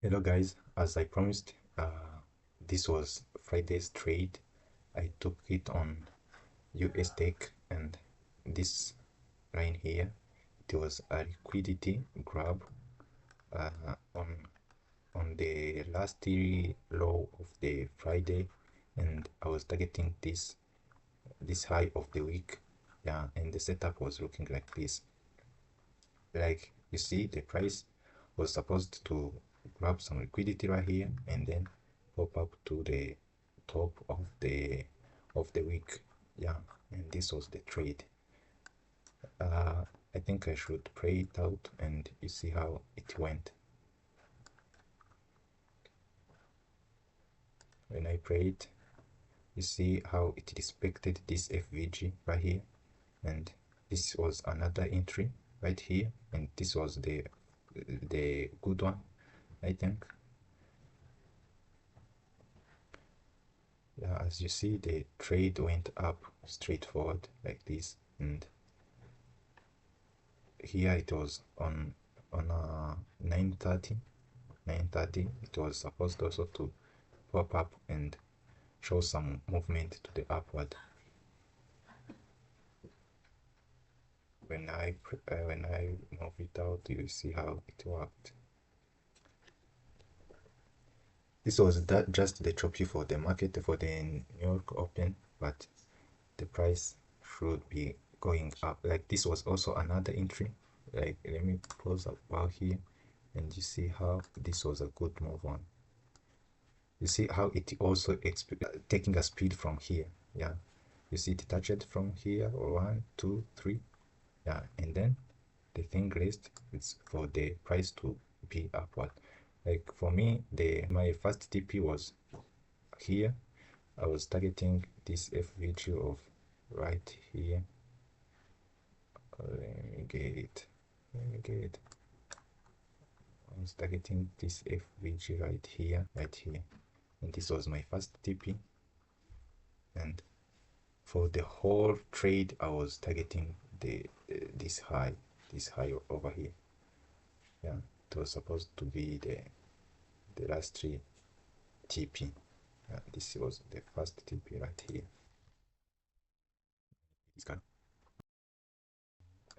Hello guys, as I promised, this was Friday's trade. I took it on US Tech, and this line here, it was a liquidity grab uh, on the last low of the Friday, and I was targeting this high of the week. Yeah, and the setup was looking like this. Like you see, the price was supposed to grab some liquidity right here and then pop up to the top of the week. Yeah, and this was the trade. I think I should pray it out and you see how it went. When I pray it, you see how it respected this FVG right here, and this was another entry right here, and this was the good one, I think. Yeah, as you see, the trade went up straightforward like this, and here it was on 9:30. It was supposed also to pop up and show some movement to the upward. When I move it out, you see how it worked. This was just the choppy for the market for the New York Open, but the price should be going up. Like this was also another entry. Like let me close up about here, and you see how this was a good move on. You see how it also taking a speed from here. Yeah, you see it touched from here. 1, 2, 3. Yeah, and then the thing raised. It's for the price to be upward. Like for me, the my first TP was here. I was targeting this FVG of right here. Let me get it. Let me get it. I was targeting this FVG right here, and this was my first TP. And for the whole trade, I was targeting this high over here. Yeah, it was supposed to be the last three TP. This was the first TP right here. This guy.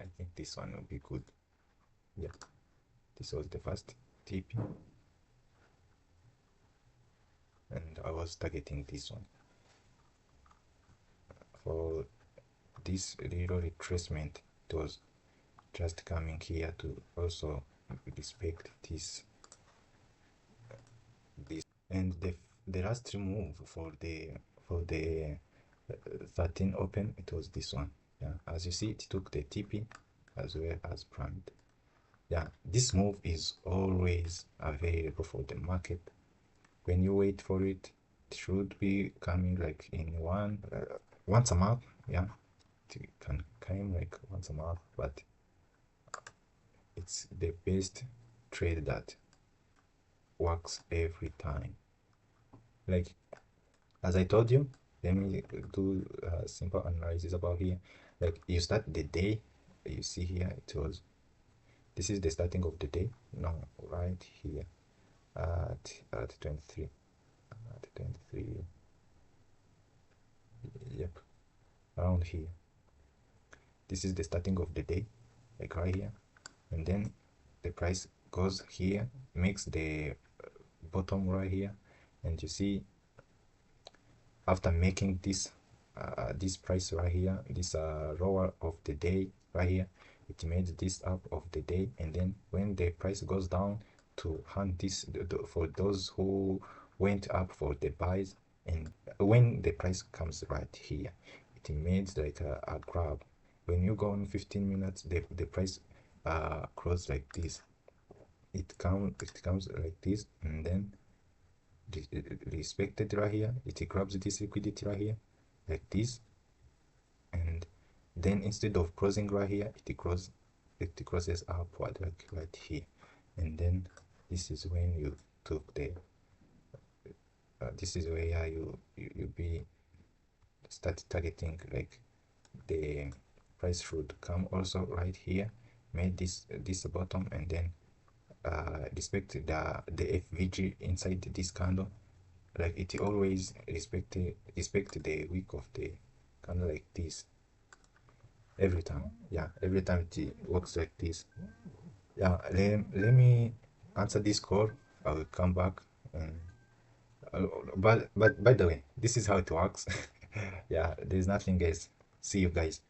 I think this one will be good. Yeah, this was the first TP, and I was targeting this one. For this little retracement, it was just coming here to also respect this, and the last move for the 13 open, it was this one. Yeah, as you see, it took the TP as well as planned. Yeah, this move is always available for the market. When you wait for it, it should be coming like in once a month. Yeah, it can come like once a month, but it's the best trade that works every time. Like as I told you, let me do a simple analysis about here. Like you start the day, you see here it was, this is the starting of the day. No, right here at 23, at 23. Yep, around here. This is the starting of the day, like right here, and then the price goes here, makes the bottom right here, and you see after making this price right here, this lower of the day right here, it made this up of the day, and then when the price goes down to hunt this for those who went up for the buys, and when the price comes right here, it made like a grab. When you go on 15 minutes, the price close like this. It comes like this, and then respected right here, it grabs this liquidity right here like this, and then instead of crossing right here, it crosses upward like right here, and then this is when you took the this is where you be start targeting, like the price should come also right here, made this bottom, and then respect the FVG inside this candle. Like it always respect the wick of the candle like this every time. Yeah, every time it works like this. Yeah, let me answer this call. I will come back. And but by the way, this is how it works. Yeah, there's nothing else. See you guys.